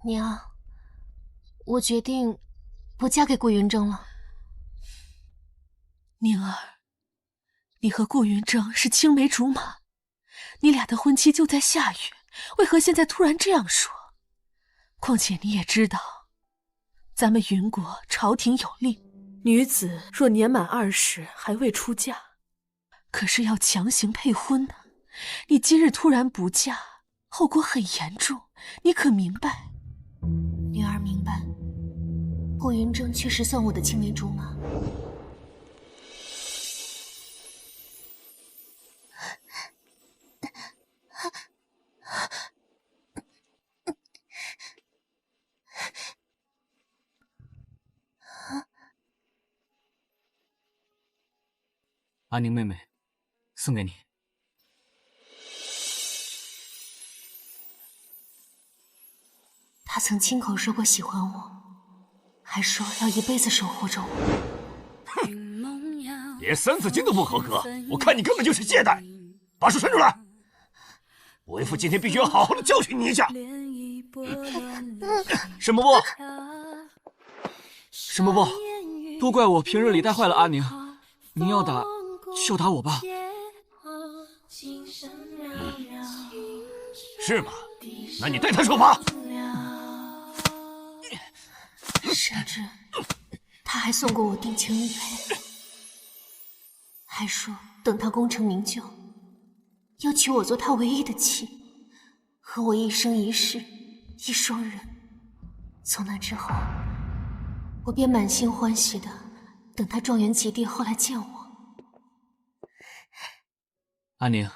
娘，我决定不嫁给顾云峥了。宁儿，你和顾云峥是青梅竹马，你俩的婚期就在下月，为何现在突然这样说？况且你也知道，咱们云国朝廷有令，女子若年满20还未出嫁，可是要强行配婚呢。你今日突然不嫁，后果很严重，你可明白？女儿明白，顾云峥确实算我的青梅竹马。阿宁妹妹，送给你。他曾亲口说过喜欢我，还说要一辈子守护着我。哼，连3字经都不合格，我看你根本就是懈怠。把手伸出来，为父今天必须要好好的教训你一下。沈伯伯，沈伯伯，都怪我平日里带坏了阿宁，您要打就打我吧。是吗？那你带他受罚。甚至他还送过我定情玉佩，还说等他功成名就，要娶我做他唯一的妻，和我一生一世一双人。从那之后，我便满心欢喜的等他状元及第后来见我。阿宁，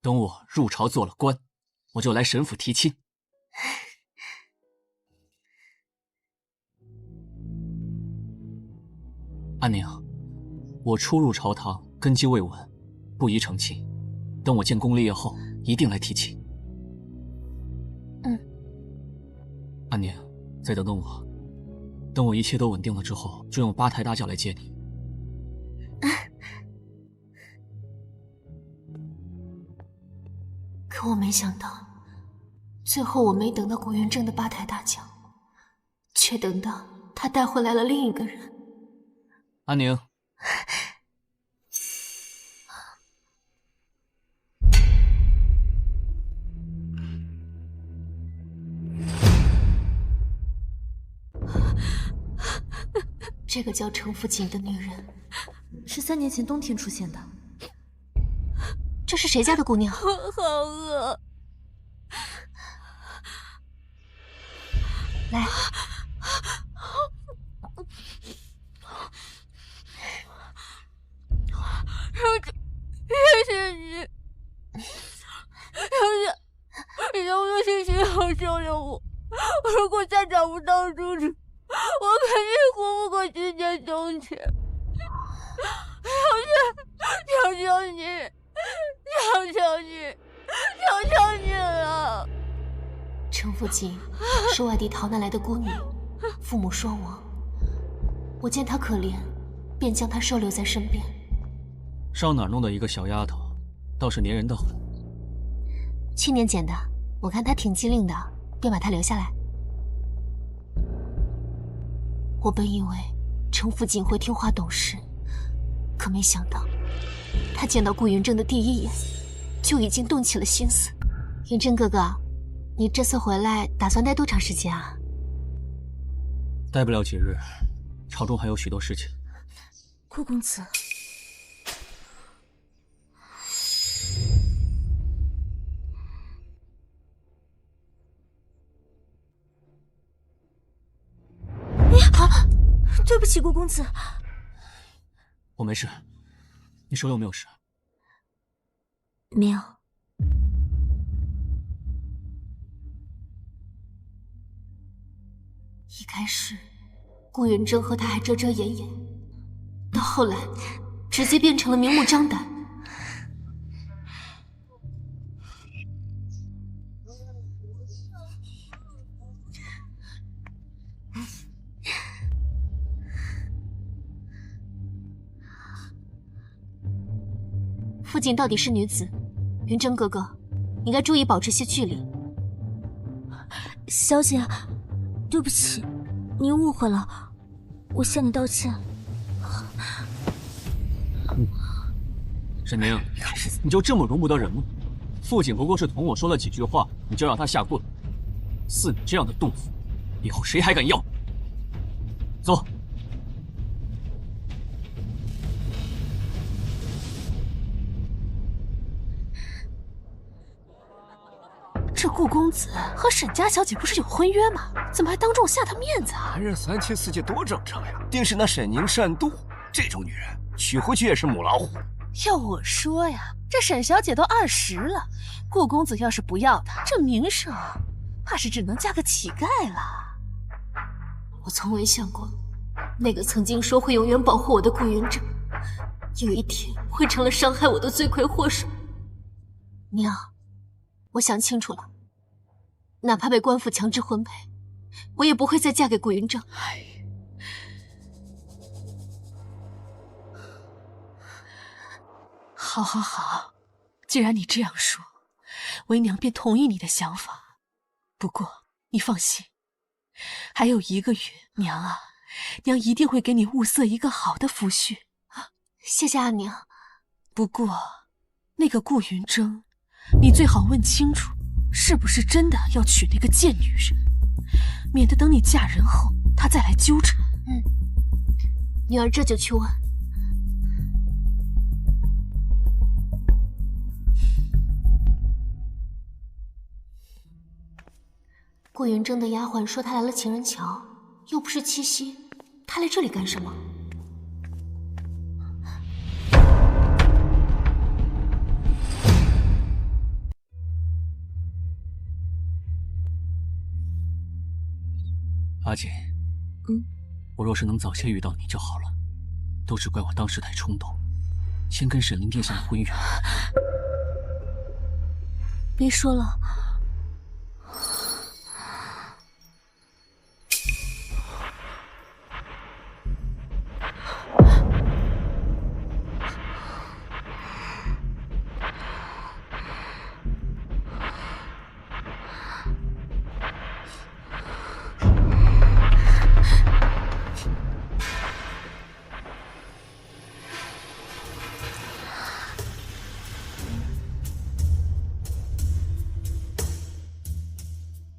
等我入朝做了官，我就来沈府提亲。阿宁，我初入朝堂，根基未稳，不宜成亲。等我建功立业后，一定来提亲。阿宁，再等等我，等我一切都稳定了之后，就用8抬大轿来接你。可我没想到，最后我没等到顾云峥的8抬大轿，却等到他带回来了另一个人。阿宁，这个叫程福锦的女人，是3年前冬天出现的。这是谁家的姑娘？我好饿。来，谢谢你，谢谢好救了我。如果再找不到住处，我肯定活不过今年冬天。求求你，求求你，求求你了！程福锦是外地逃难来的孤女，父母双亡。我见她可怜，便将她收留在身边。上哪儿弄的一个小丫头，倒是粘人的很。去年捡的，我看她挺机灵的，便把她留下来。我本以为程福锦会听话懂事，可没想到，她见到顾云峥的第一眼，就已经动起了心思。云峥哥哥，你这次回来打算待多长时间啊？待不了几日，朝中还有许多事情。顾公子，对不起，顾公子。我没事，你手有没有事？没有。一开始，顾云峥和他还遮遮掩掩，到后来，直接变成了明目张胆。傅锦到底是女子，云峥哥哥，你该注意保持些距离。小姐，对不起，您误会了，我向你道歉。沈宁，你就这么容不得人吗？父亲不过是同我说了几句话，你就让他下跪？似你这样的动妇，以后谁还敢要？走。这顾公子和沈家小姐不是有婚约吗？怎么还当众下他面子啊？男人三妻四妾多正常呀，定是那沈宁善妒，这种女人娶回去也是母老虎。要我说呀，这沈小姐都20了，顾公子要是不要她，这名声怕是只能嫁个乞丐了。我从未想过，那个曾经说会永远保护我的顾云正，有一天会成了伤害我的罪魁祸首。娘，我想清楚了，哪怕被官府强制婚配，我也不会再嫁给顾云正。好，好，好，既然你这样说，为娘便同意你的想法。不过你放心，还有1个月，娘啊，娘一定会给你物色一个好的夫婿。谢谢阿娘。不过，那个顾云峥，你最好问清楚，是不是真的要娶那个贱女人，免得等你嫁人后，他再来纠缠。女儿这就去问。顾云峥的丫鬟说他来了情人桥，又不是七夕，他来这里干什么？阿锦，我若是能早些遇到你就好了，都是怪我当时太冲动，先跟沈凌定下了婚约。别说了。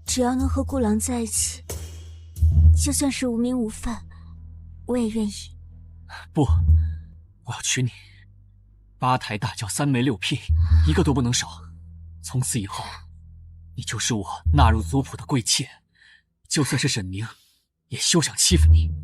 只要能和顾郎在一起，就算是无名无份，我也愿意。不，我要娶你，8抬大轿，3媒6聘，一个都不能少。从此以后，你就是我纳入族谱的贵妾，就算是沈宁，也休想欺负你。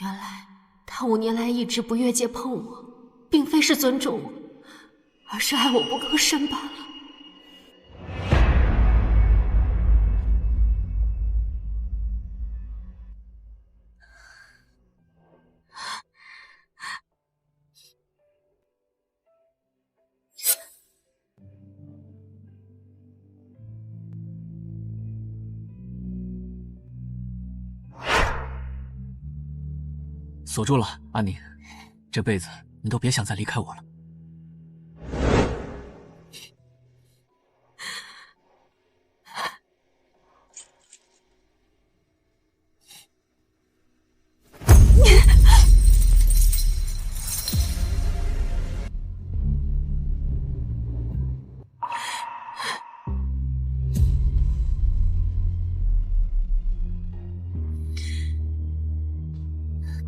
原来他5年来一直不越界碰我，并非是尊重我，而是爱我不够深罢了。锁住了，阿宁，这辈子你都别想再离开我了。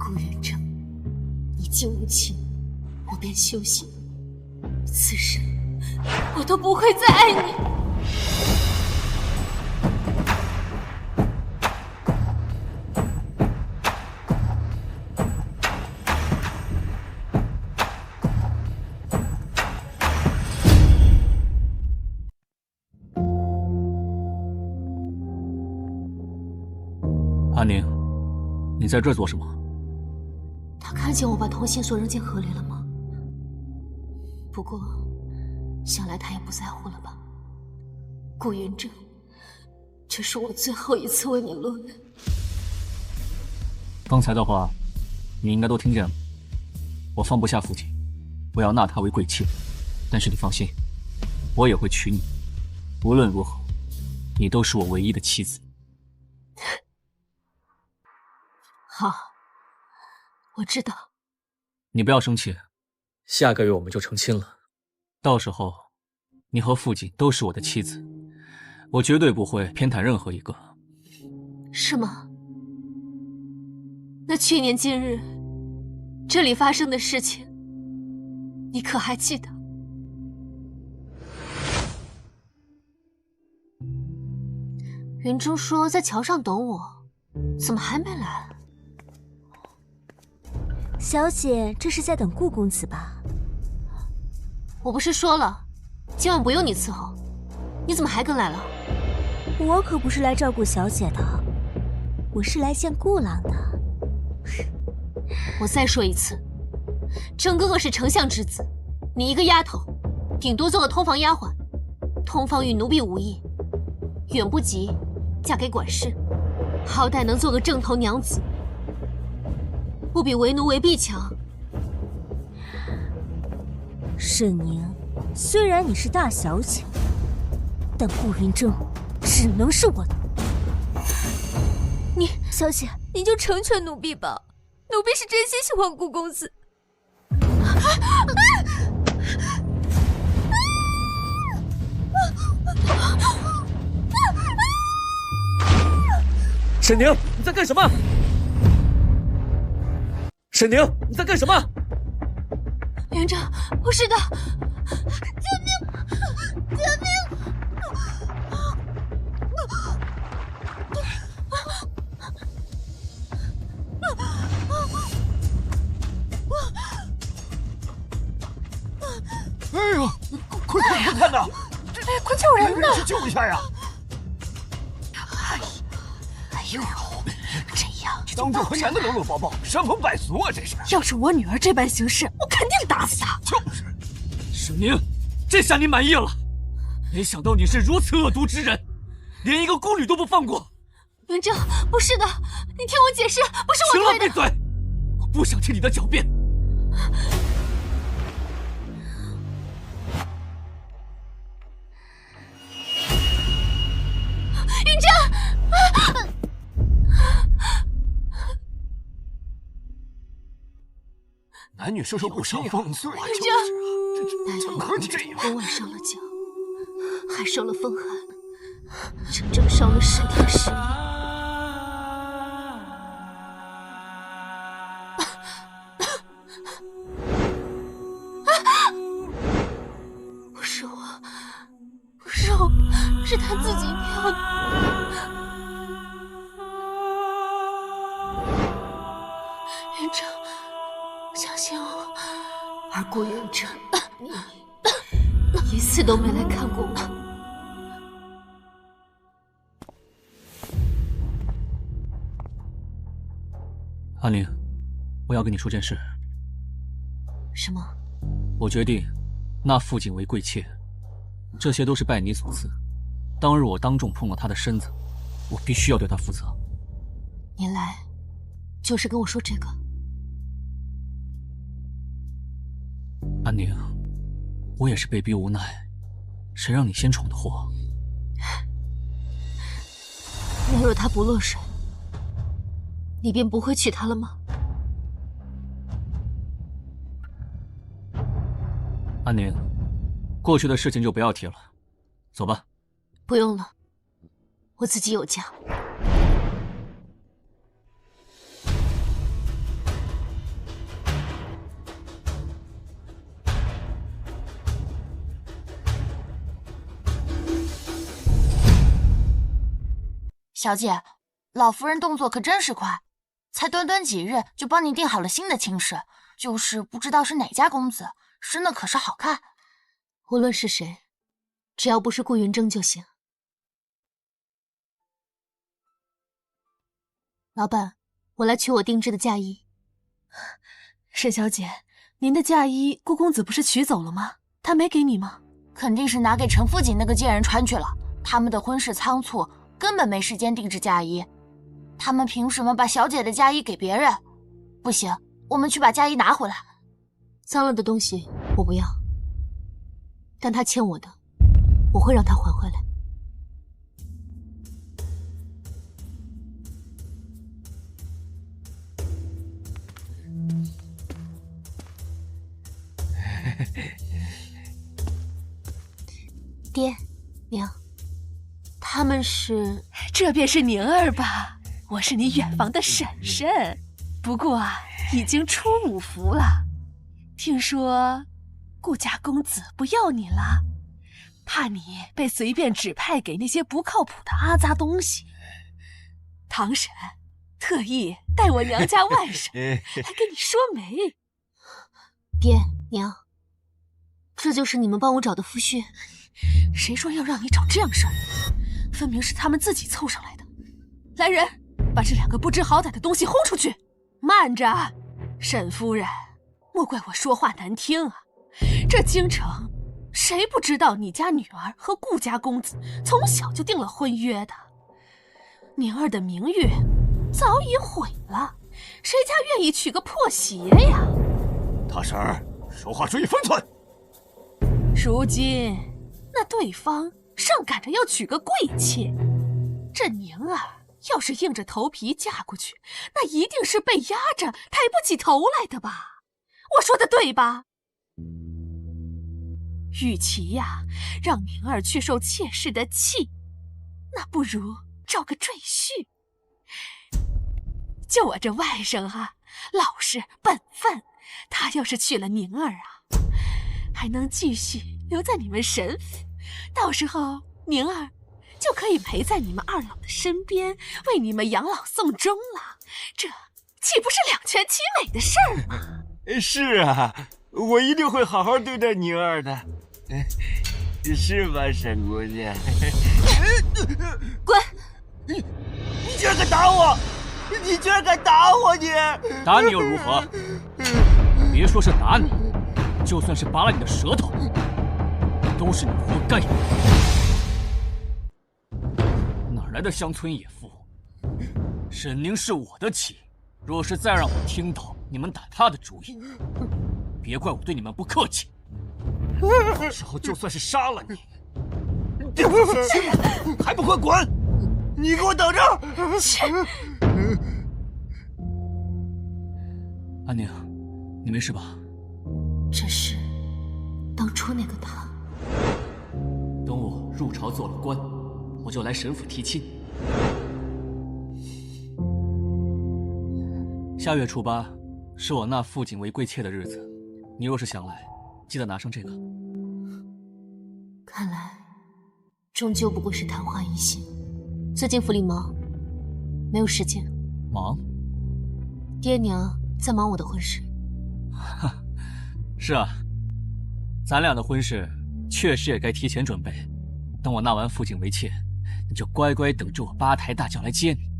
顾云峥，你既无情，我便休息。此生我都不会再爱你。阿宁，你在这儿做什么？他看见我把同心锁扔进河里了吗？不过，想来他也不在乎了吧。顾云峥，这是我最后一次为你落泪。刚才的话，你应该都听见了。我放不下父亲，我要纳她为贵妾。但是你放心，我也会娶你。无论如何，你都是我唯一的妻子。好，我知道。你不要生气，下个月我们就成亲了。到时候，你和父亲都是我的妻子，我绝对不会偏袒任何一个。是吗？那去年今日这里发生的事情，你可还记得？云中说在桥上等我，怎么还没来？小姐，这是在等顾公子吧？我不是说了，今晚不用你伺候，你怎么还跟来了？我可不是来照顾小姐的，我是来见顾郎的。我再说一次，郑哥哥是丞相之子，你一个丫头，顶多做个通房丫鬟，通房与奴婢无异，远不及嫁给管事，好歹能做个正头娘子，不比为奴为婢强。沈宁，虽然你是大小姐，但顾云峥只能是我的。你小姐，你就成全奴婢吧，奴婢是真心喜欢顾公子。沈宁，你在干什么？沈宁，你在干什么？园长，不是的，救命！救命！哎呦，快看呐！快救人呐！去救一下呀！哎呦，这样当着河南的搂搂抱抱，山风败俗啊！这是。要是我女儿这般行事，我肯定打死她。就是。沈宁，这下你满意了？没想到你是如此恶毒之人，连一个宫女都不放过。园长，不是的，你听我解释，不是我行了，推的。闭嘴！我不想听你的狡辩。园长，男女授受不亲呀！对，园长，男何止这样？昨晚上了脚，还受了风寒，整整烧了10天10夜。不是我，是他自己跳的。园长，相信我。而顾园长，你一次都没来看过我。安宁，我要跟你说件事。什么？我决定纳傅景为贵妾，这些都是拜你所赐。当日我当众碰了她的身子，我必须要对她负责。你来，就是跟我说这个。安宁，我也是被逼无奈，谁让你先闯的祸？若有他不落水，你便不会娶她了吗？安宁，过去的事情就不要提了，走吧。不用了，我自己有家。小姐，老夫人动作可真是快，才短短几日就帮你定好了新的亲事，就是不知道是哪家公子，生的可是好看。无论是谁，只要不是顾云峥就行。老板，我来取我定制的嫁衣。沈小姐，您的嫁衣顾公子不是取走了吗？他没给你吗？肯定是拿给陈富锦那个贱人穿去了。他们的婚事仓促，根本没时间定制嫁衣。他们凭什么把小姐的嫁衣给别人？不行，我们去把佳怡拿回来。脏了的东西我不要，但他欠我的，我会让他还回来。爹娘，他们是？这便是宁儿吧？我是你远房的婶婶，不过啊，已经出5服了。听说顾家公子不要你了，怕你被随便指派给那些不靠谱的阿杂东西。堂婶特意带我娘家外甥来跟你说媒。爹娘，这就是你们帮我找的夫婿？谁说要让你找这样事儿？分明是他们自己凑上来的。来人，把这2个不知好歹的东西轰出去！慢着，沈夫人，莫怪我说话难听啊。这京城谁不知道你家女儿和顾家公子从小就定了婚约的？宁儿的名誉早已毁了，谁家愿意娶个破鞋呀？大婶儿，说话注意分寸。如今那对方上赶着要娶个贵妾，这宁儿要是硬着头皮嫁过去，那一定是被压着抬不起头来的吧？我说的对吧？与其让宁儿去受妾室的气，那不如找个赘婿。就我这外甥老实本分，他要是娶了宁儿还能继续留在你们沈府，到时候宁儿就可以陪在你们2老的身边，为你们养老送终了，这岂不是2全其美的事儿吗？是啊，我一定会好好对待宁儿的，是吧，沈姑娘？滚！你居然敢打我！你居然敢打我！你打你又如何？别说是打你，就算是拔了你的舌头，都是你活该。哪来的乡村野妇？沈宁是我的妻，若是再让我听到你们打她的主意，别怪我对你们不客气。到时候就算是杀了你，还不快滚！你给我等着！安宁，你没事吧？这是当初那个他。等我入朝做了官，我就来沈府提亲。下月初8是我纳傅景为贵妾的日子，你若是想来，记得拿上这个。看来终究不过是昙花一现。最近府里忙，没有时间。忙？爹娘在忙我的婚事。是啊，咱俩的婚事确实也该提前准备。等我纳完傅景为妾，你就乖乖等着我8抬大轿来接你。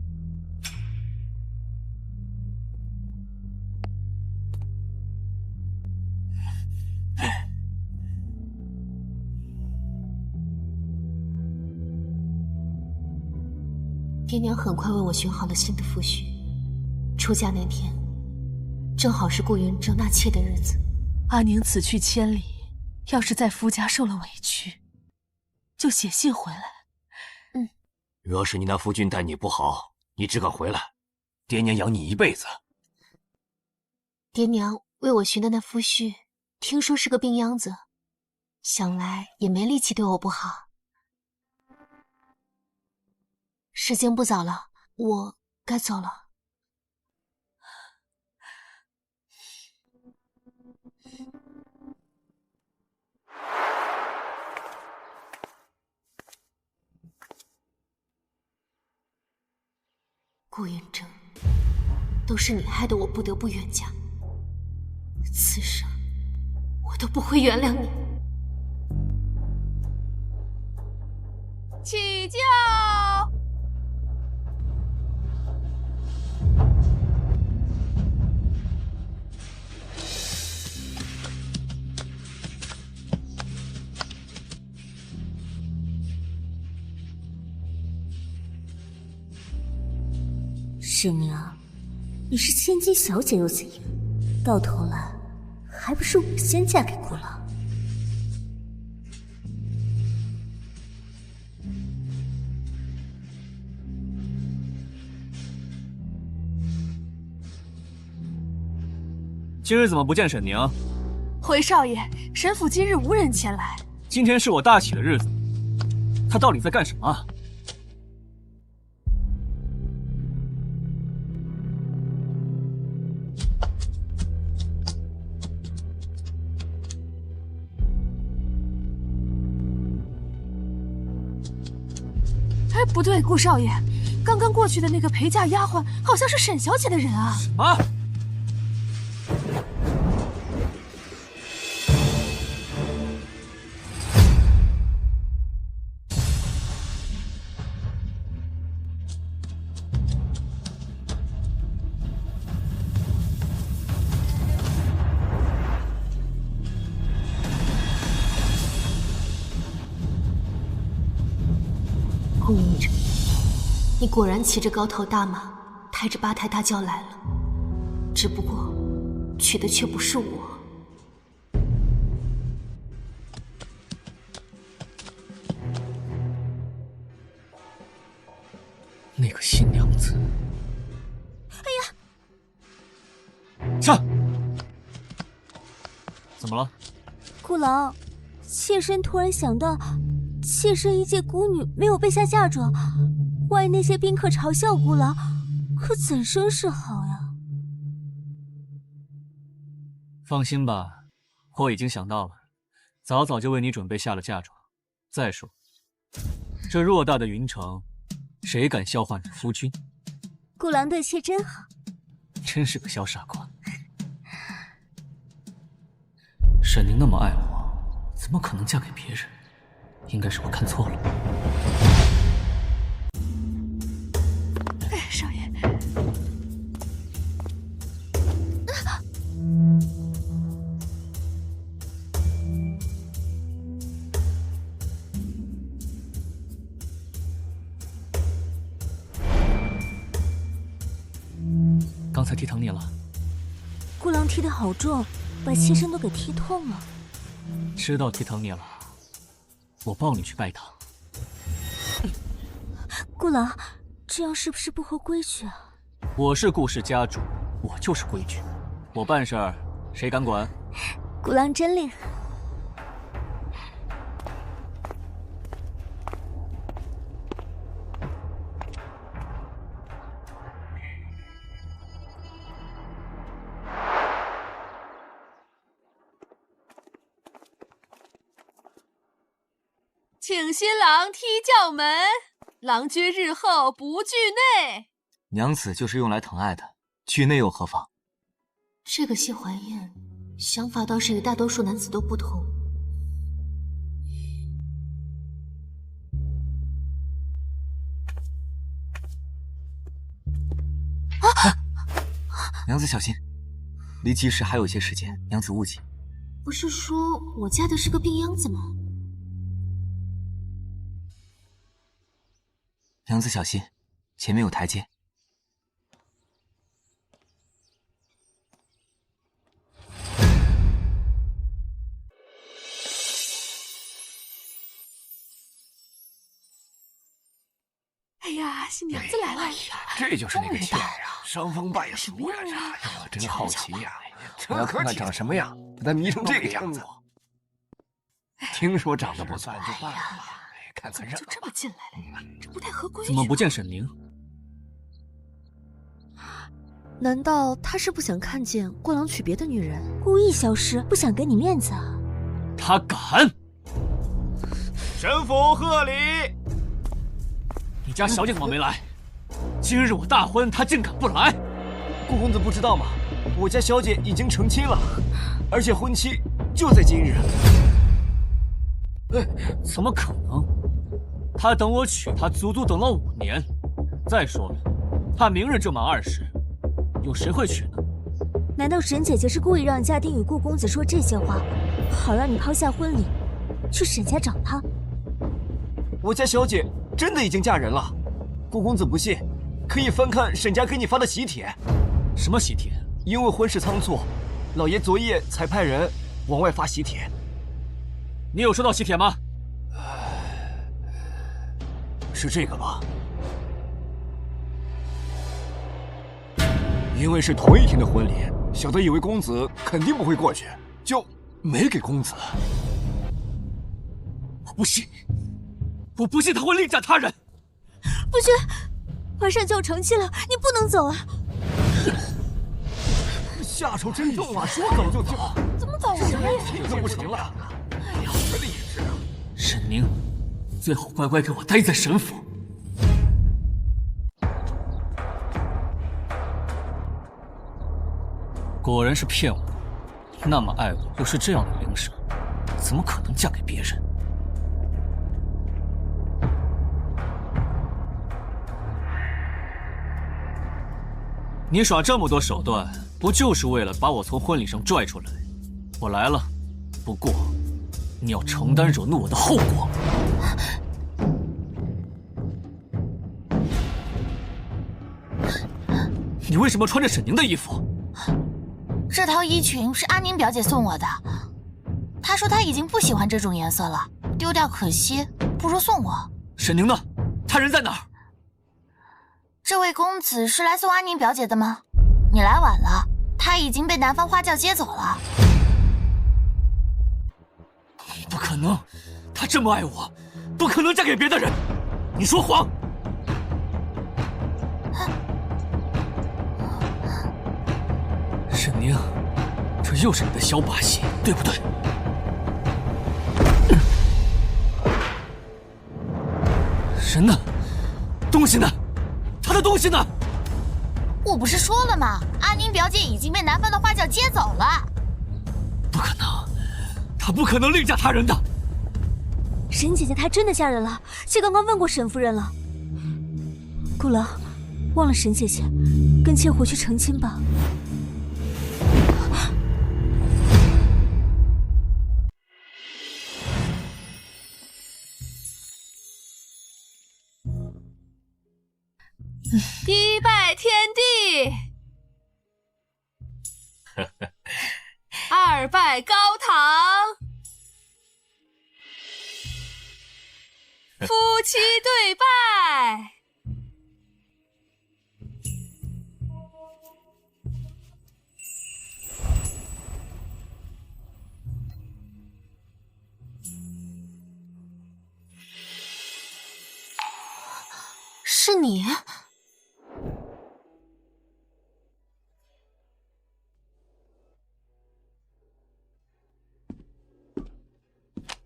爹娘很快为我选好了新的夫婿，出嫁那天正好是顾云正纳妾的日子。阿宁此去千里，要是在夫家受了委屈，就写信回来。若是你那夫君待你不好，你只管回来，爹娘养你一辈子。爹娘为我寻的那夫婿，听说是个病秧子，想来也没力气对我不好。时间不早了，我该走了。顾云峥，都是你害得我不得不远嫁，此生我都不会原谅你。起轿！沈娘，你是千金小姐又怎样？到头来还不是我先嫁给顾郎。今日怎么不见沈宁？回少爷，沈府今日无人前来。今天是我大喜的日子，他到底在干什么？哎，不对，顾少爷，刚刚过去的那个陪嫁丫鬟好像是沈小姐的人啊！什么？顾云峥，你果然骑着高头大马，抬着八抬大轿来了，只不过娶的却不是我。那个新娘子。哎呀！下。怎么了？顾郎，妾身突然想到，妾身一介孤女，没有备下嫁妆，万一那些宾客嘲笑顾郎，可怎生是好呀？放心吧，我已经想到了，早早就为你准备下了嫁妆。再说，这偌大的云城，谁敢笑话你夫君？顾郎对妾真好，真是个小傻瓜。沈宁那么爱我，怎么可能嫁给别人？应该是我看错了。哎，少爷。刚才踢疼你了？顾郎踢得好重，把妾身都给踢痛了。知道踢疼你了，我抱你去拜堂。顾郎，这样是不是不合规矩啊？我是顾氏家主，我就是规矩。我办事儿，谁敢管？顾郎真厉害。请新郎踢轿门，郎君日后不惧内。娘子就是用来疼爱的，惧内又何妨？这个谢怀燕想法倒是与大多数男子都不同。娘子小心，离吉时还有些时间，娘子勿急。不是说我嫁的是个病秧子吗？娘子小心，前面有台阶。哎呀，新娘子来了！哎呀，这就是那个妾呀，伤风败俗呀！我真好奇呀，我要看看长什么样，把他迷成这个样子。听说长得不错，就办了吧。看看热闹。就这么进来了，这不太合规矩。怎么不见沈宁？难道他是不想看见顾郎娶别的女人，故意消失，不想给你面子啊？他敢！神府贺礼！你家小姐怎么没来？今日我大婚，她竟敢不来！顾公子不知道吗？我家小姐已经成亲了，而且婚期就在今日。怎么可能？他等我娶她，足足等了5年。再说了，他明日就满20，有谁会娶呢？难道沈姐姐是故意让家丁与顾公子说这些话，好让你抛下婚礼，去沈家找他？我家小姐真的已经嫁人了。顾公子不信，可以翻看沈家给你发的喜帖。什么喜帖？因为婚事仓促，老爷昨夜才派人往外发喜帖。你有收到喜帖吗？是这个吧？因为是同一天的婚礼，小的以为公子肯定不会过去，就没给公子。我不信，我不信他会另嫁他人。不行，晚上就要成亲了，你不能走啊！下手真重啊，说走就走。怎么走什么呀？这都不成了。哎呀，我的也是。沈宁，最好乖乖给我待在沈府。果然是骗我，那么爱我又是这样的灵蛇，怎么可能嫁给别人？你耍这么多手段，不就是为了把我从婚礼上拽出来？我来了，不过你要承担惹怒我的后果。你为什么穿着沈宁的衣服？这套衣裙是阿宁表姐送我的，她说她已经不喜欢这种颜色了，丢掉可惜，不如送我。沈宁呢？她人在哪儿？这位公子是来送阿宁表姐的吗？你来晚了，她已经被南方花轿接走了。不可能，她这么爱我，不可能嫁给别的人。你说谎！沈宁，这又是你的小把戏，对不对？人呢？东西呢？他的东西呢？我不是说了吗？阿宁表姐已经被南方的花轿接走了。不可能，她不可能另嫁他人的。沈姐姐她真的嫁人了，妾刚刚问过沈夫人了。顾郎，忘了沈姐姐，跟妾回去成亲吧。一拜天地，二拜高堂，夫妻对拜。是你？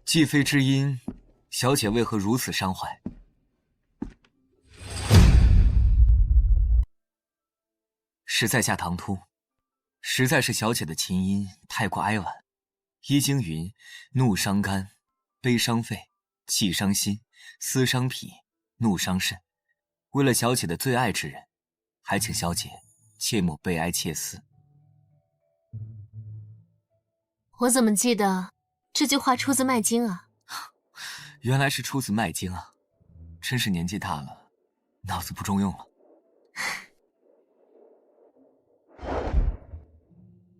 既妃之音，小姐为何如此伤怀？实在下唐突，实在是小姐的琴音太过哀婉。易经云：怒伤肝，悲伤肺，气伤心，思伤脾，怒伤肾。为了小姐的最爱之人，还请小姐切莫悲哀切思。我怎么记得这句话出自《麦经》啊？原来是出自《麦经》啊！真是年纪大了，脑子不中用了。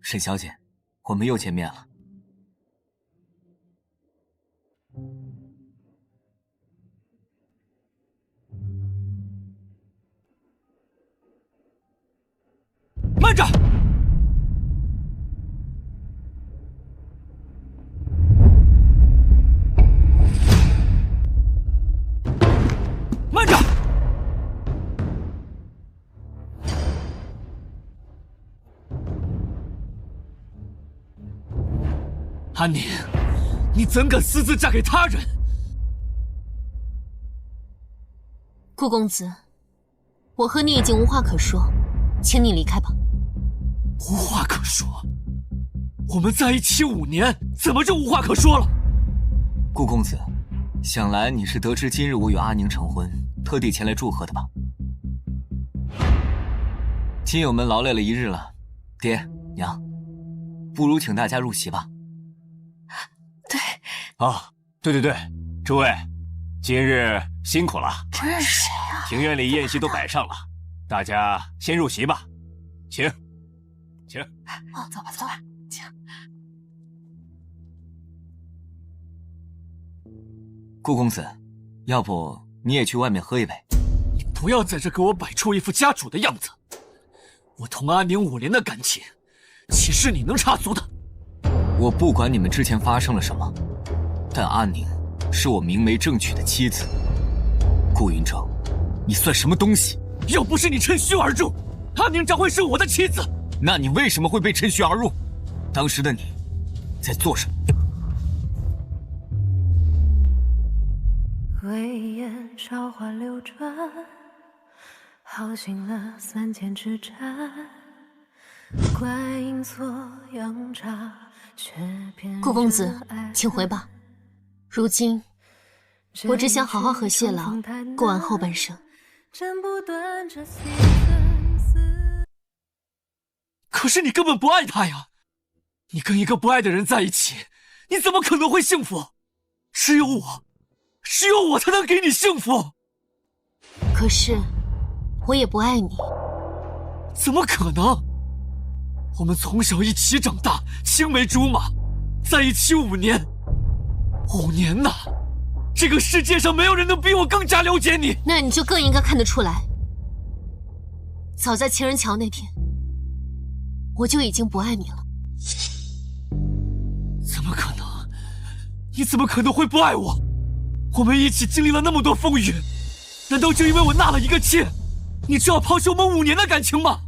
沈小姐，我们又见面了。慢着！慢着！安宁，你怎敢私自嫁给他人？顾公子，我和你已经无话可说，请你离开吧。无话可说？我们在一起5年，怎么就无话可说了？顾公子，想来你是得知今日我与阿宁成婚，特地前来祝贺的吧？亲友们劳累了一日了，爹娘，不如请大家入席吧。对。啊，对，诸位，今日辛苦了。这是谁啊？庭院里宴席都摆上了，大家先入席吧，请。哦，走吧。顾公子，要不你也去外面喝一杯？你不要在这给我摆出一副家主的样子。我同阿宁5年的感情，岂是你能插足的？我不管你们之前发生了什么，但阿宁是我明媒正娶的妻子。顾云峥，你算什么东西？要不是你趁虚而入，阿宁将会是我的妻子。那你为什么会被趁虚而入？当时的你在做什么？微烟韶华流转，耗尽了3千之战。怪影错阳差，却偏顾公子，请回吧。如今，我只想好好和谢老过完后半生。可是你根本不爱他呀！你跟一个不爱的人在一起，你怎么可能会幸福？只有我才能给你幸福。可是，我也不爱你。怎么可能？我们从小一起长大，青梅竹马，在一起5年，5年呐！这个世界上没有人能比我更加了解你。那你就更应该看得出来。早在情人桥那天，我就已经不爱你了。怎么可能？你怎么可能会不爱我？我们一起经历了那么多风雨，难道就因为我纳了一个妾，你就要抛弃我们5年的感情吗？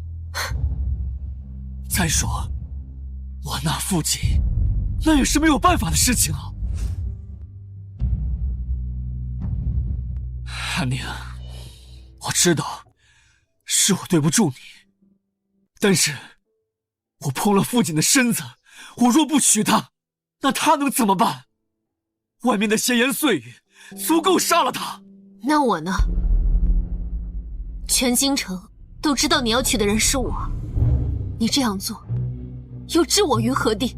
再说，我纳父亲，那也是没有办法的事情啊。安宁，我知道是我对不住你，但是我碰了父亲的身子，我若不娶她，那他能怎么办？外面的闲言碎语足够杀了他。那我呢？全京城都知道你要娶的人是我，你这样做又置我于何地？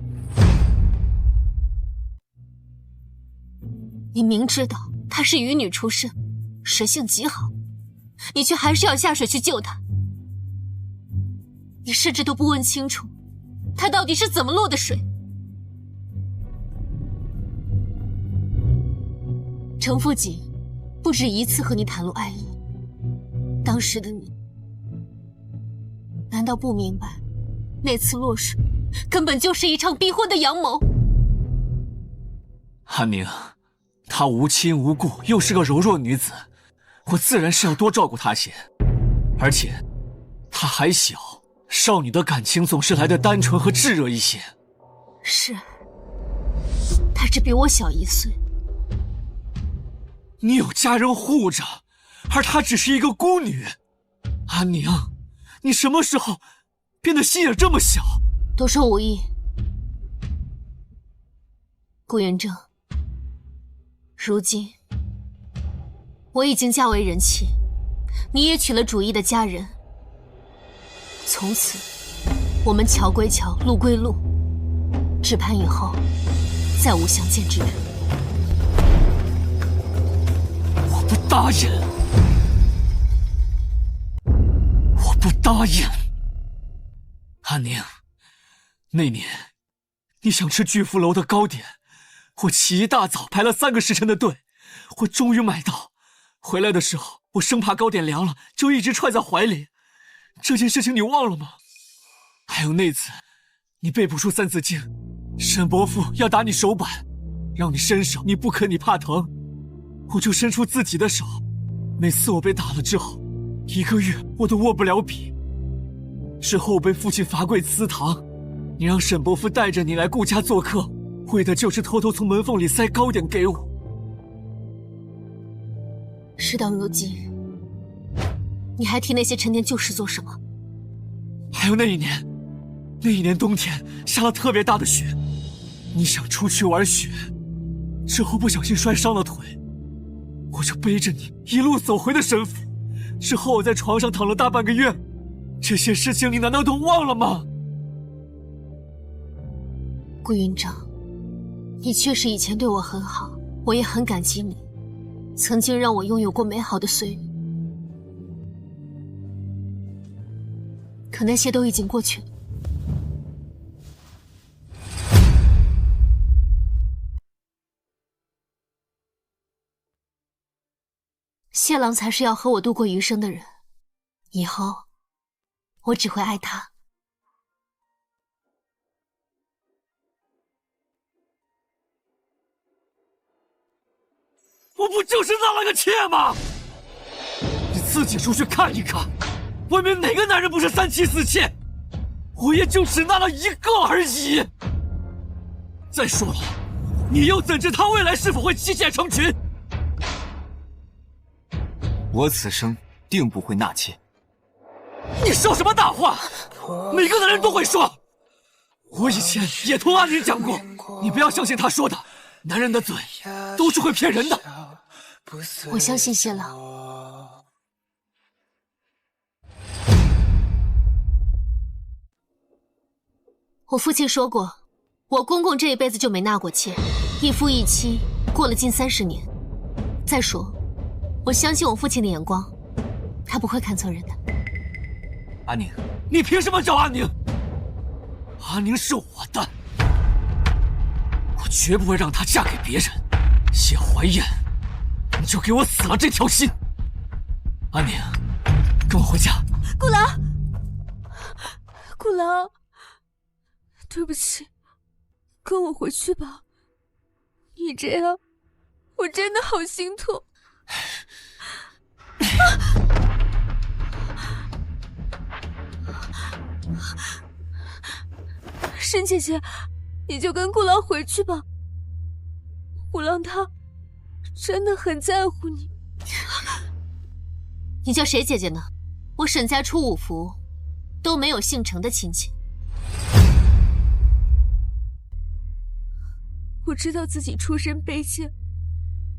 你明知道她是渔女出身，蛇性极好，你却还是要下水去救她。你甚至都不问清楚，她到底是怎么落的水。程父锦不止一次和你袒露爱意，当时的你难道不明白，那次落水根本就是一场逼婚的阳谋？安宁，她无亲无故，又是个柔弱女子，我自然是要多照顾她些。而且她还小，少女的感情总是来得单纯和炙热一些。是，她只比我小1岁。你有家人护着，而她只是一个孤女。安宁，你什么时候变得心眼这么小？多说无益。顾云峥，如今我已经嫁为人妻，你也娶了主义的家人，从此我们桥归桥，路归路，只盼以后再无相见之日。我不答应，我不答应。安宁，那年你想吃巨富楼的糕点，我起一大早排了3个时辰的队，我终于买到。回来的时候，我生怕糕点凉了，就一直揣在怀里。这件事情你忘了吗？还有那次你背不出3字经，沈伯父要打你手板，让你伸手，你不肯，你怕疼，我就伸出自己的手。每次我被打了之后，1个月我都握不了笔。之后我被父亲罚跪祠堂，你让沈伯父带着你来顾家做客，为的就是偷偷从门缝里塞糕点给我。事到如今，你还提那些陈年旧事做什么？还有那一年冬天下了特别大的雪，你想出去玩雪，之后不小心摔伤了腿，我就背着你一路走回的沈府。之后我在床上躺了大半个月，这些事情你难道都忘了吗？顾云峥，你确实以前对我很好，我也很感激你，曾经让我拥有过美好的岁月。可那些都已经过去了。谢郎才是要和我度过余生的人，以后我只会爱他。我不就是纳了个妾吗？你自己出去看一看，外面哪个男人不是3妻4妾？我也就只纳了1个而已。再说了，你又怎知他未来是否会妻妾成群？我此生定不会纳妾。你说什么大话？每个男人都会说。我以前也同阿宁讲过，你不要相信他说的，男人的嘴都是会骗人的。我相信谢郎。我父亲说过，我公公这一辈子就没纳过妾，一夫一妻过了近30年。再说，我相信我父亲的眼光，他不会看错人的。阿宁，你凭什么找阿宁？阿宁是我的，我绝不会让她嫁给别人。谢怀燕，你就给我死了这条心！阿宁，跟我回家。顾郎，顾郎，对不起，跟我回去吧。你这样，我真的好心痛。沈姐姐，你就跟顾郎回去吧。顾郎他真的很在乎你。你叫谁姐姐呢？我沈家出5府都没有姓程的亲戚。我知道自己出身卑贱，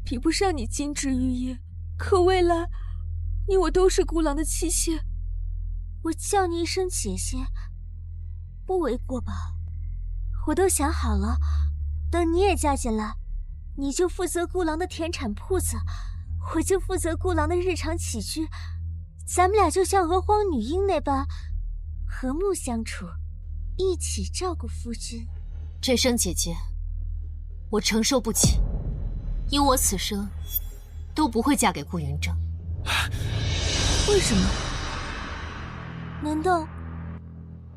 比不上你金枝玉叶，可未来你我都是顾郎的妻妾，我叫你一声姐姐，不为过吧？我都想好了，等你也嫁进来，你就负责顾郎的田产铺子，我就负责顾郎的日常起居，咱们俩就像娥皇女英那般和睦相处，一起照顾夫君。这声姐姐，我承受不起，因我此生都不会嫁给顾云峥。为什么？难道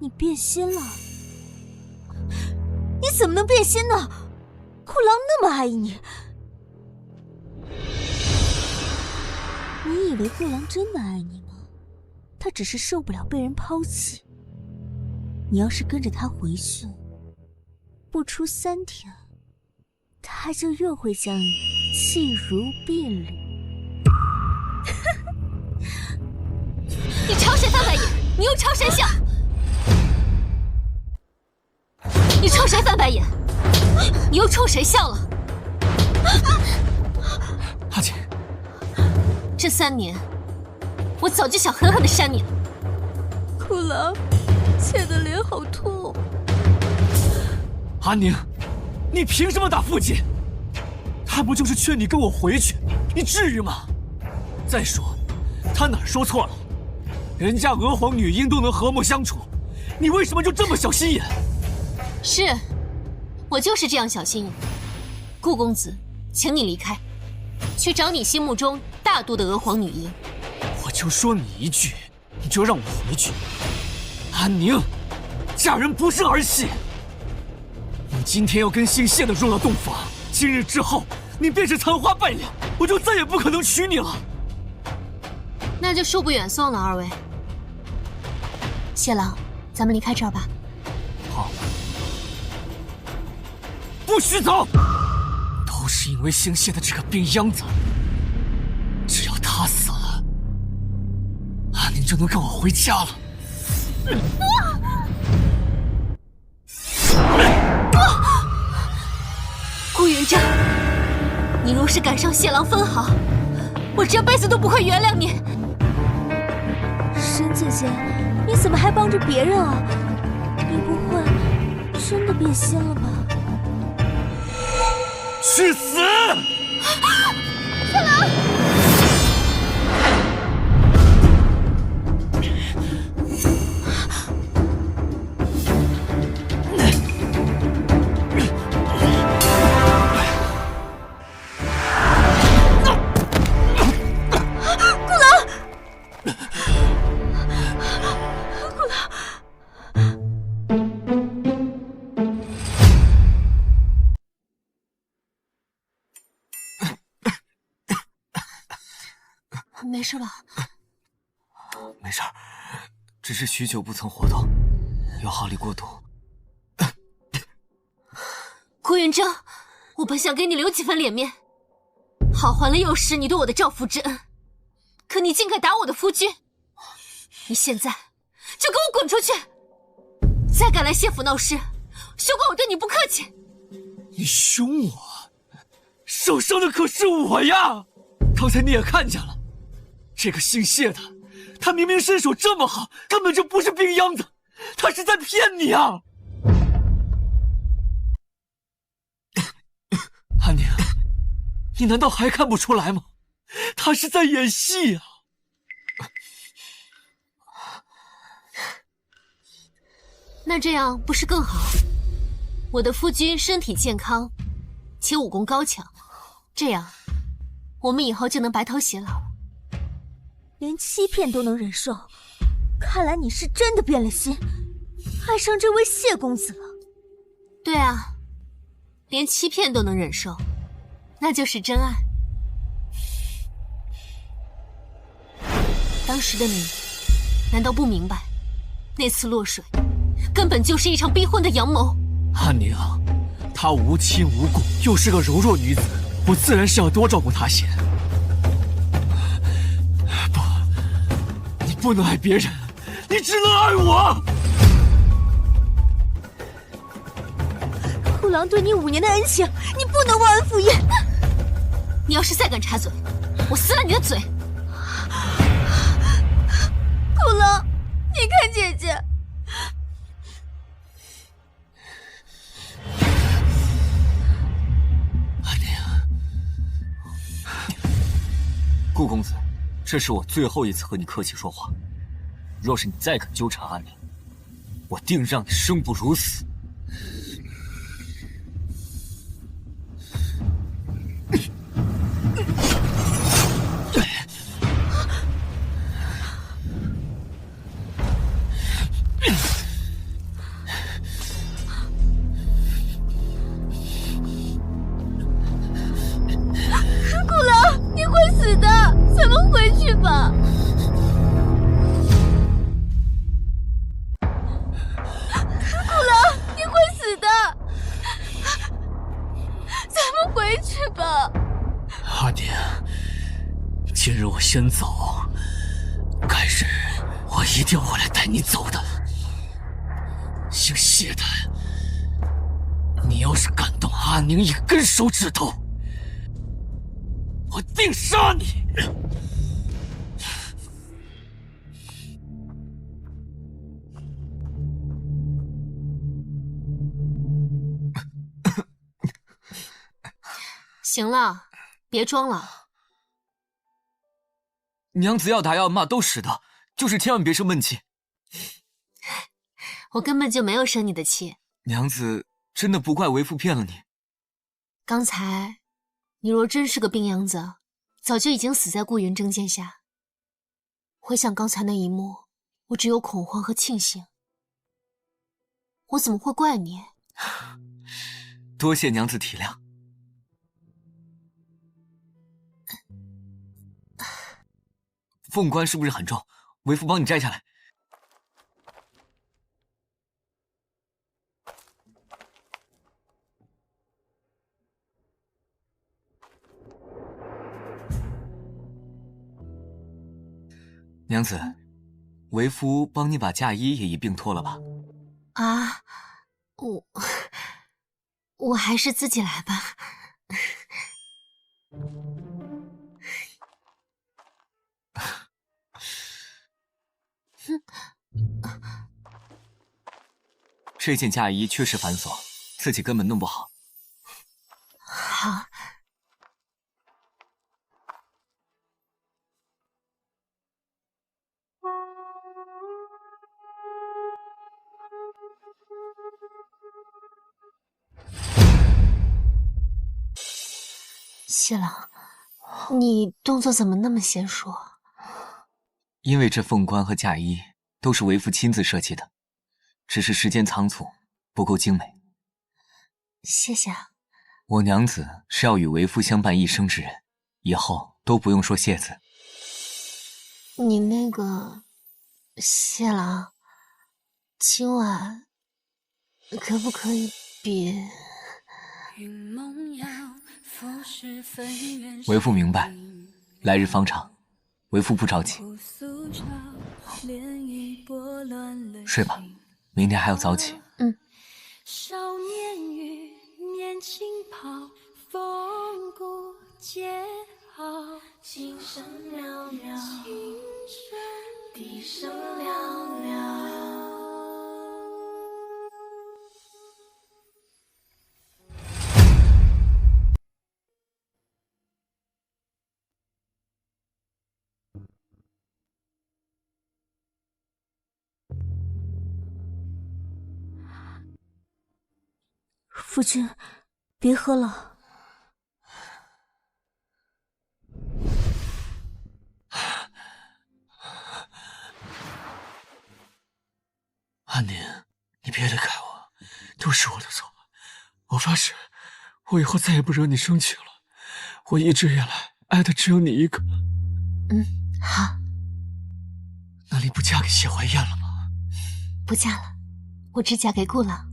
你变心了？你怎么能变心呢？顾郎那么爱你，你以为顾郎真的爱你吗？他只是受不了被人抛弃。你要是跟着他回去，不出3天，他就又会将你弃如敝履。你朝谁翻白眼？你又朝谁笑？你冲谁翻白眼？你又冲谁笑了？阿姐，这3年，我早就想狠狠地扇你了。顾郎，妾的脸好痛。阿宁，你凭什么打父亲？他不就是劝你跟我回去，你至于吗？再说，他哪儿说错了？人家娥皇女英都能和睦相处，你为什么就这么小心眼？是，我就是这样小心眼。顾公子，请你离开，去找你心目中大度的娥皇女英。我就说你一句，你就让我回去？安宁，嫁人不是儿戏。你今天要跟姓谢的入了洞房，今日之后你便是残花败柳，我就再也不可能娶你了。那就恕不远送了，二位。谢郎，咱们离开这儿吧。好。不许走！都是因为姓谢的这个病秧子，只要他死了，阿宁就能跟我回家了。顾云峥，你若是敢伤谢郎分毫，我这辈子都不会原谅你。沈姐姐，你怎么还帮着别人啊？你不会真的变心了吧？去死！谢郎。事吧？没事儿，只是许久不曾活动，有耗力过度。顾云峥，我本想给你留几分脸面，好还了幼时你对我的照父之恩，可你竟敢打我的夫君！你现在就给我滚出去！再敢来谢府闹事，休怪我对你不客气！你凶我，受伤的可是我呀！刚才你也看见了，这个姓谢的，他明明身手这么好，根本就不是病秧子，他是在骗你啊！安宁，你难道还看不出来吗？他是在演戏啊！那这样不是更好？我的夫君身体健康，且武功高强，这样我们以后就能白头偕老。连欺骗都能忍受，看来你是真的变了心，爱上这位谢公子了。对啊，连欺骗都能忍受，那就是真爱。当时的你难道不明白，那次落水根本就是一场逼婚的阳谋？安宁，她无亲无故，又是个柔弱女子，我自然是要多照顾她些。不，你不能爱别人，你只能爱我。顾郎对你5年的恩情，你不能忘恩负义。你要是再敢插嘴，我撕了你的嘴！顾郎，你看姐姐。安宁，顾公子，这是我最后一次和你客气说话。若是你再敢纠缠安宁，我定让你生不如死。顾郎，你会死的，咱们回去吧。顾郎，你会死的，咱们回去吧。阿宁，今日我先走，改日我一定会来带你走的。姓谢的，你要是敢动阿宁一根手指头，我定杀你！行了，别装了。娘子要打要骂都使得，就是千万别生闷气。我根本就没有生你的气。娘子真的不怪为父骗了你。刚才你若真是个病秧子，早就已经死在顾云峥剑下。回想刚才那一幕，我只有恐慌和庆幸。我怎么会怪你？多谢娘子体谅。凤冠是不是很重？为父帮你摘下来。娘子，为夫帮你把嫁衣也一并脱了吧。啊，我还是自己来吧。这件嫁衣确实繁琐，自己根本弄不好。好。谢郎，你动作怎么那么娴熟？因为这凤冠和嫁衣都是为父亲自设计的，只是时间仓促，不够精美。谢谢啊。我娘子是要与为父相伴一生之人，以后都不用说谢字。你那个谢郎，今晚可不可以别？为父明白，来日方长，为父不着急。睡吧，明天还要早起。少年语，年轻跑，风骨皆好。琴声袅袅，笛声寥寥。夫君，别喝了。安宁，你别离开我，都是我的错。我发誓，我以后再也不惹你生气了。我一直以来爱的只有你一个。好。那你不嫁给谢怀燕了吗？不嫁了，我只嫁给顾郎。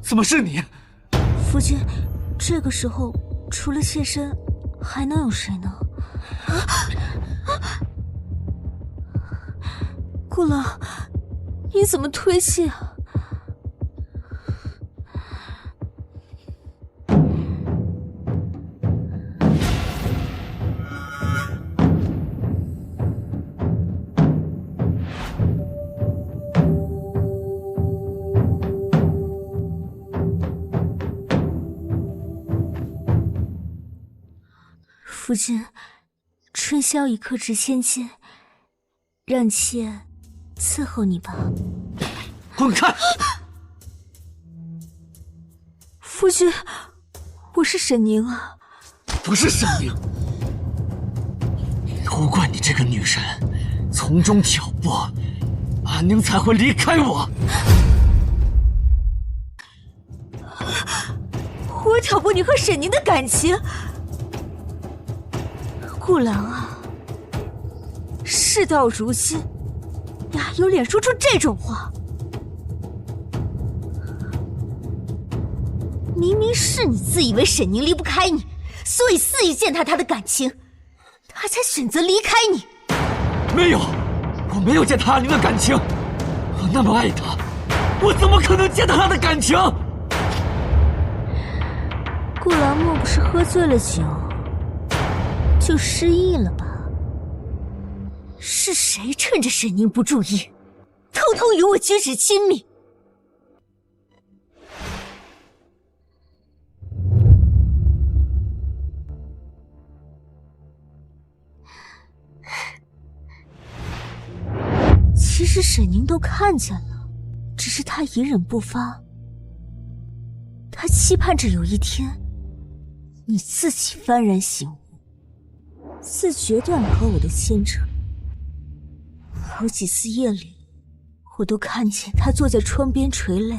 怎么是你？夫君，这个时候除了妾身，还能有谁呢？顾郎，你怎么推卸啊？夫君，春宵一刻值千金，让妾伺候你吧。滚开！夫君，我是沈宁啊。不是沈宁，都怪你这个女人，从中挑拨，安宁才会离开我。我挑拨你和沈宁的感情？顾郎啊，事到如今，你还有脸说出这种话？明明是你自以为沈宁离不开你，所以肆意践踏他的感情，他才选择离开你。没有，我没有践踏安宁的感情。我那么爱她，我怎么可能践踏她的感情？顾郎莫不是喝醉了酒？就失忆了吧？是谁趁着沈宁不注意，偷偷与我举止亲密？其实沈宁都看见了，只是他隐忍不发。他期盼着有一天，你自己幡然醒悟。自决断了和我的牵扯。好几次夜里，我都看见他坐在窗边垂泪。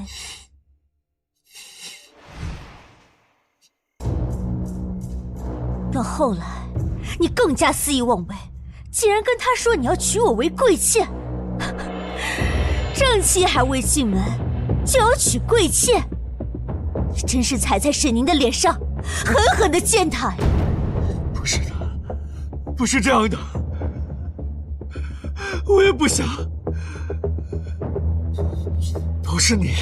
到后来，你更加肆意妄为，竟然跟他说你要娶我为贵妾。正妻还未进门，就要娶贵妾，你真是踩在沈宁的脸上，狠狠地践踏呀！不是的。不是这样的，我也不想。都是你，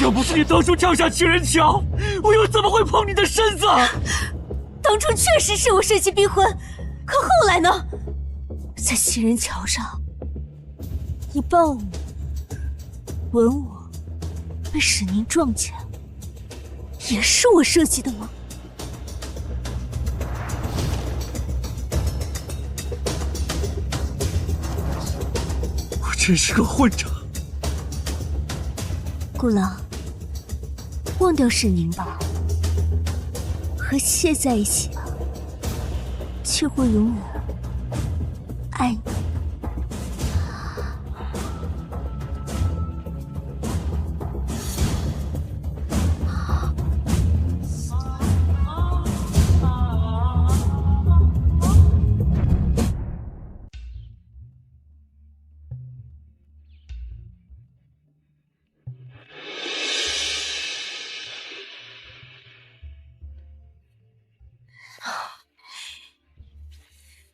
要不是你当初跳下情人桥，我又怎么会碰你的身子？当初确实是我设计逼婚，可后来呢？在情人桥上，你抱我、吻我，被沈宁撞见，也是我设计的吗？真是个混账！顾郎，忘掉沈宁吧，和妾在一起吧，切会永远爱你。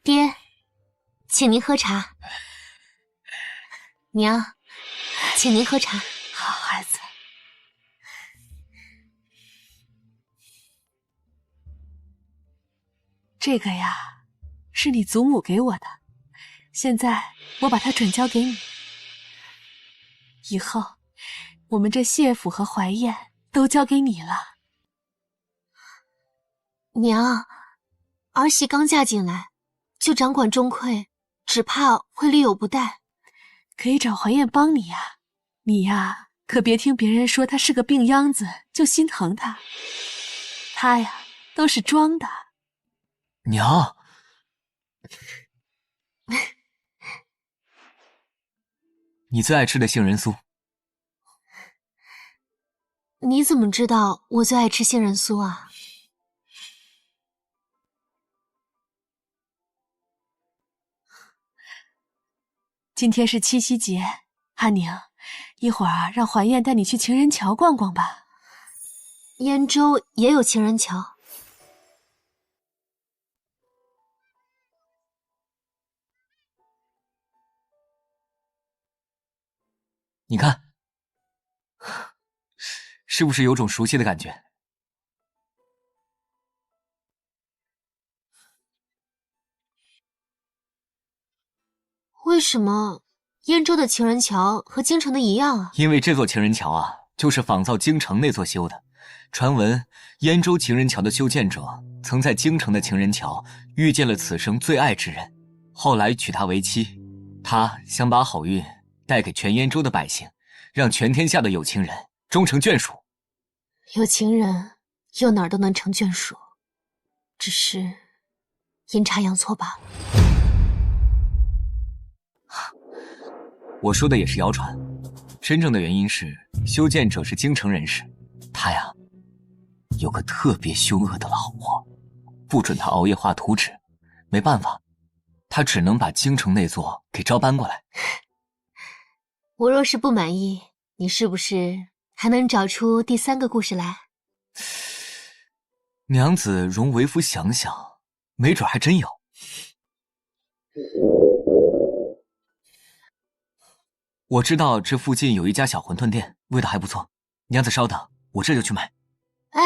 爹，请您喝茶。娘，请您喝茶。好孩子，这个呀，是你祖母给我的，现在我把它转交给你。以后，我们这谢府和怀燕都交给你了。娘，儿媳刚嫁进来，就掌管钟馗，只怕会力有不逮。可以找怀燕帮你呀，你呀，可别听别人说她是个病秧子就心疼她，她呀都是装的。娘，你最爱吃的杏仁酥。你怎么知道我最爱吃杏仁酥啊？今天是七夕节，阿宁，一会儿让怀燕带你去情人桥逛逛吧。燕州也有情人桥。你看，是不是有种熟悉的感觉？为什么燕州的情人桥和京城的一样啊？因为这座情人桥啊，就是仿造京城那座修的。传闻燕州情人桥的修建者曾在京城的情人桥遇见了此生最爱之人，后来娶她为妻。他想把好运带给全燕州的百姓，让全天下的有情人终成眷属。有情人又哪儿都能成眷属，只是阴差阳错罢了。我说的也是谣传，真正的原因是修建者是京城人士，他呀有个特别凶恶的老婆，不准他熬夜画图纸，没办法，他只能把京城那座给招搬过来。我若是不满意，你是不是还能找出第3个故事来？娘子容为夫想想，没准还真有。我知道这附近有一家小馄饨店，味道还不错。娘子稍等，我这就去买。哎，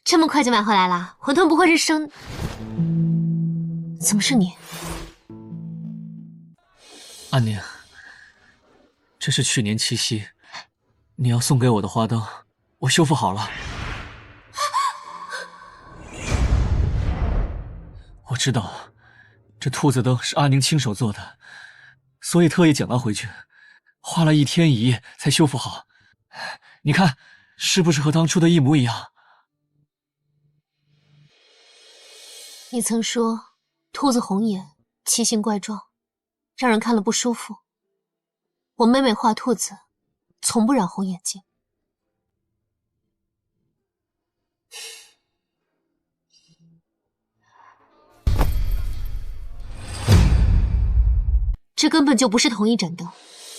这么快就买回来了？馄饨不会是生……怎么是你？安宁，这是去年七夕你要送给我的花灯，我修复好了。我知道这兔子灯是阿宁亲手做的，所以特意捡了回去，花了1天1夜才修复好。你看，是不是和当初的一模一样？你曾说兔子红眼，奇形怪状，让人看了不舒服。我每每画兔子，从不染红眼睛。这根本就不是同一盏灯，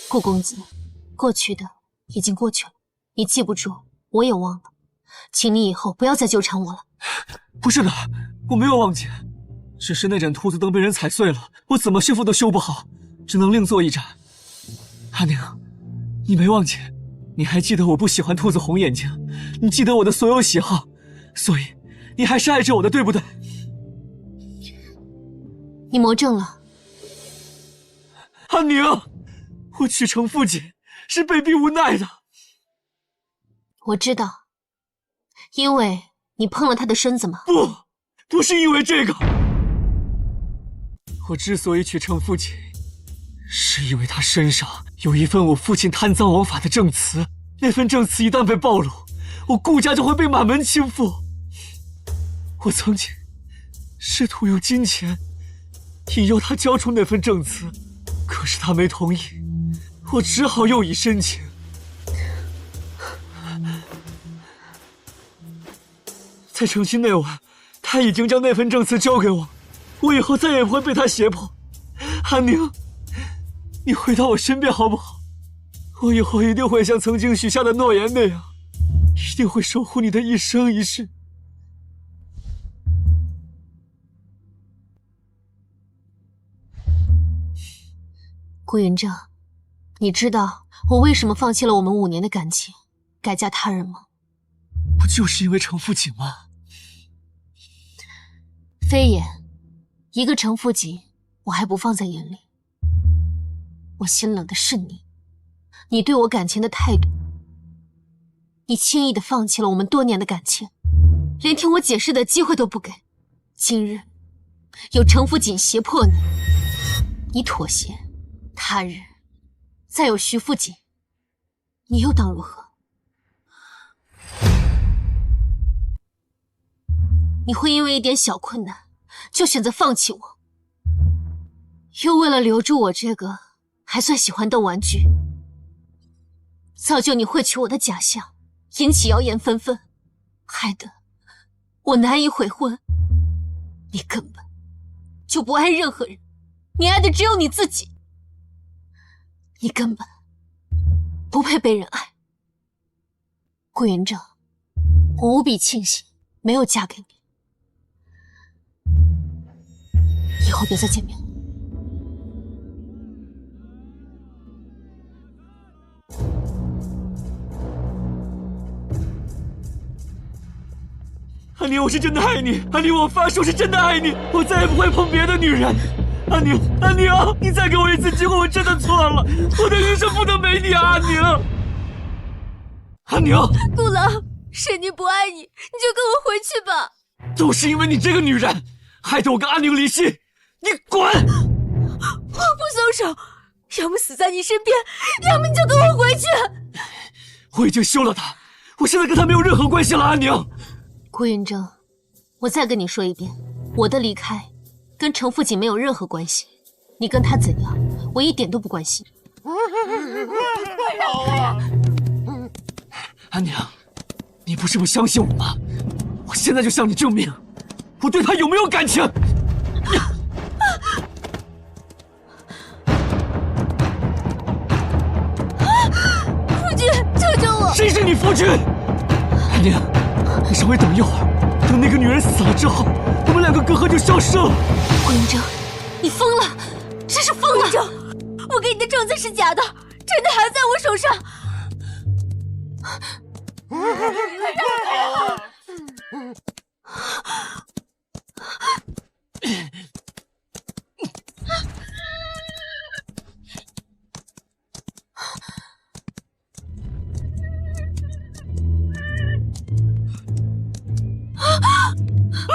顾公子，过去的已经过去了，你记不住，我也忘了，请你以后不要再纠缠我了。不是的，我没有忘记，只是那盏兔子灯被人踩碎了，我怎么修复都修不好，只能另做一盏。阿宁，你没忘记，你还记得我不喜欢兔子红眼睛，你记得我的所有喜好，所以你还是爱着我的，对不对？你魔怔了。阿宁，我去城父亲是被逼无奈的。我知道，因为你碰了他的身子吗？不是因为这个。我之所以娶程父锦，是因为他身上有一份我父亲贪赃枉法的证词。那份证词一旦被暴露，我顾家就会被满门倾覆。我曾经试图用金钱引诱他交出那份证词，可是他没同意，我只好又以深情。在成亲那晚，他已经将那份证词交给我，我以后再也不会被他胁迫。安宁，你回到我身边好不好？我以后一定会像曾经许下的诺言那样，一定会守护你的一生一世。顾云正，你知道我为什么放弃了我们5年的感情，改嫁他人吗？不就是因为程父锦吗？非也，一个程父锦我还不放在眼里。我心冷的是你，你对我感情的态度。你轻易地放弃了我们多年的感情，连听我解释的机会都不给。今日有程父锦胁迫你，你妥协；他日再有徐父锦，你又当如何？你会因为一点小困难就选择放弃我，又为了留住我这个还算喜欢动玩具，造就你会娶我的假象，引起谣言纷纷，害得我难以悔婚。你根本就不爱任何人，你爱的只有你自己，你根本不配被人爱。顾云正，我无比庆幸没有嫁给你，以后别再见面了。安宁，我是真的爱你，安宁，我发誓我是真的爱你，我再也不会碰别的女人。安宁，安宁，你再给我一次机会，我真的错了，我的余生不能没你啊，安宁。安宁，顾郎，是你不爱你，你就跟我回去吧。都是因为你这个女人，害得我跟安宁离心，你滚！我不松手，要么死在你身边，要么你就跟我回去。我已经休了他，我现在跟他没有任何关系了，安宁。顾云正，我再跟你说一遍，我的离开跟程父锦没有任何关系，你跟他怎样，我一点都不关心。安宁，你不是不相信我吗？我现在就向你证明，我对他有没有感情。夫君，救救我！谁是你夫君？安宁，你稍微等一会儿，等那个女人死了之后，我们2个隔阂就消失了。顾云正，你疯了，真是疯了！顾云正，我给你的证词是假的，真的还在我手上。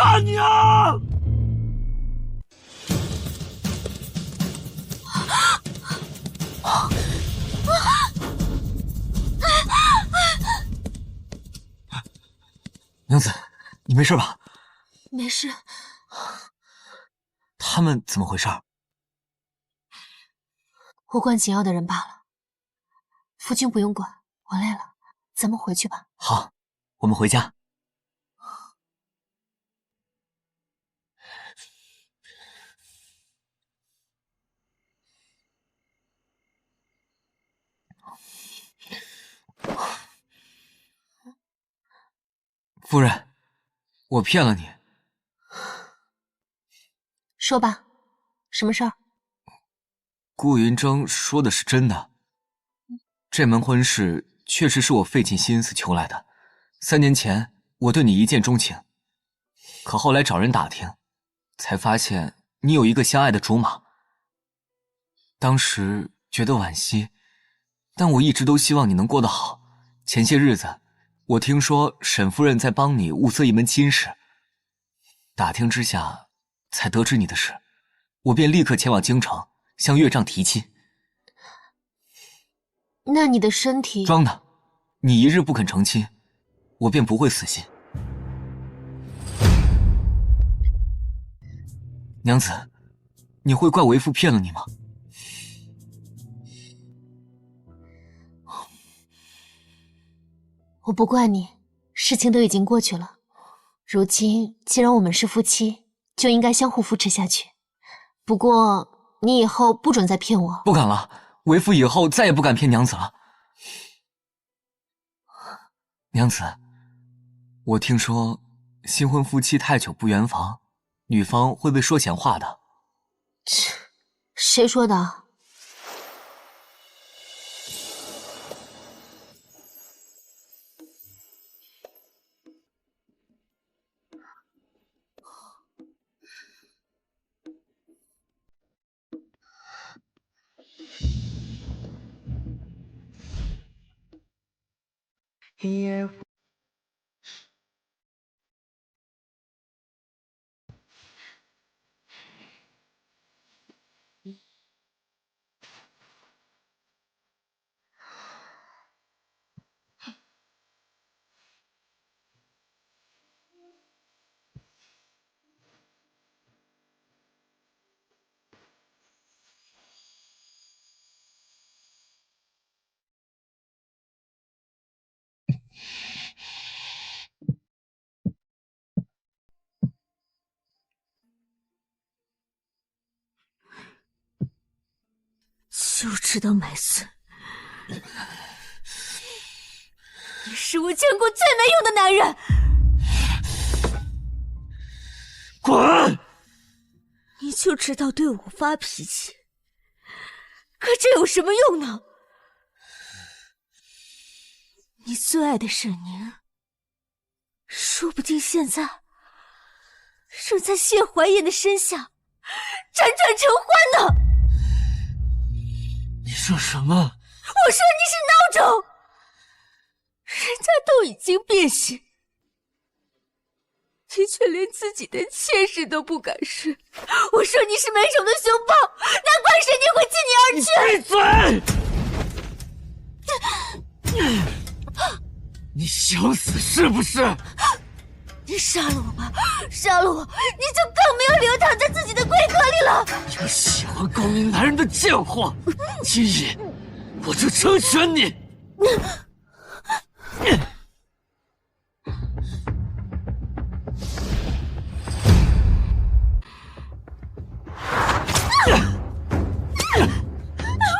安宁！娘子，你没事吧？没事。他们怎么回事？无关紧要的人罢了。夫君不用管，我累了，咱们回去吧。好，我们回家。夫人，我骗了你。说吧，什么事儿？顾云峥说的是真的，这门婚事确实是我费尽心思求来的。3年前我对你一见钟情，可后来找人打听，才发现你有一个相爱的竹马。当时觉得惋惜，但我一直都希望你能过得好。前些日子我听说沈夫人在帮你物色一门亲事，打听之下才得知你的事。我便立刻前往京城向岳丈提亲。那你的身体……装的，你一日不肯成亲，我便不会死心。娘子，你会怪为父骗了你吗？我不怪你，事情都已经过去了。如今既然我们是夫妻，就应该相互扶持下去。不过你以后不准再骗我。不敢了，为父以后再也不敢骗娘子了。娘子，我听说新婚夫妻太久不圆房，女方会被说闲话的。切，谁说的？就知道买孙，你是我见过最没用的男人！滚！你就知道对我发脾气，可这有什么用呢？你最爱的沈宁，说不定现在正在谢怀燕的身下辗转成欢呢。你说什么？我说你是孬种，人家都已经变心，你却连自己的妾室都不敢睡。我说你是没种的熊抱，难怪沈宁会弃你而去。闭嘴！你想死是不是？你杀了我吧，杀了我，你就更没有流淌在自己的龟壳里了。你个喜欢勾引男人的贱货，今日我就成全你！我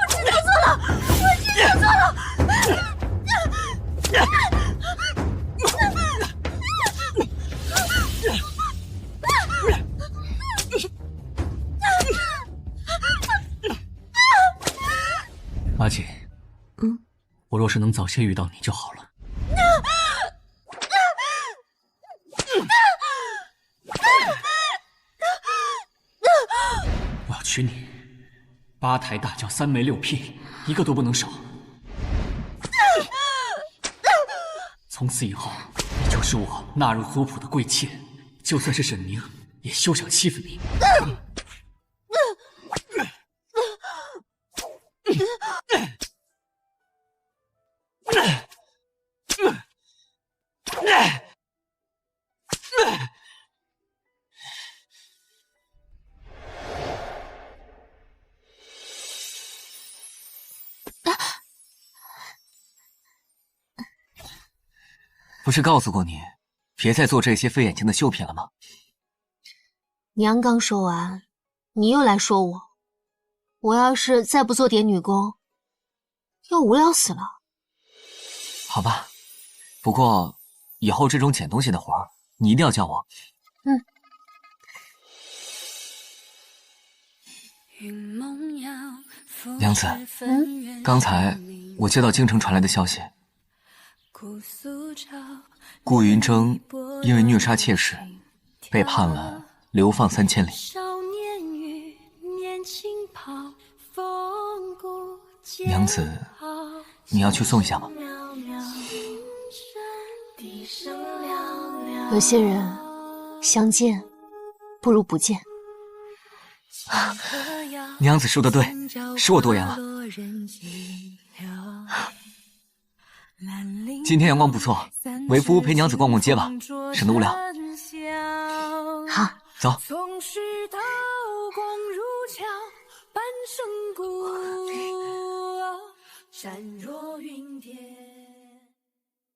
知道错了，我知道错了。阿锦，我若是能早些遇到你就好了。我要娶你，8抬大轿3媒6聘，一个都不能少。从此以后，你就是我纳入族谱的贵妾，就算是沈宁，也休想欺负你。不是告诉过你，别再做这些费眼睛的绣品了吗？娘刚说完，你又来说我。我要是再不做点女工，要无聊死了。好吧，不过以后这种捡东西的活儿，你一定要叫我。娘子，刚才我接到京城传来的消息，顾云峥因为虐杀妾室，被判了流放3000里。娘子，你要去送一下吗？有些人相见不如不见。娘子说的对，是我多言了。今天阳光不错，为夫陪娘子逛逛街吧，省得无聊。好，走。总是刀光如鞘，半生孤，闪若云天。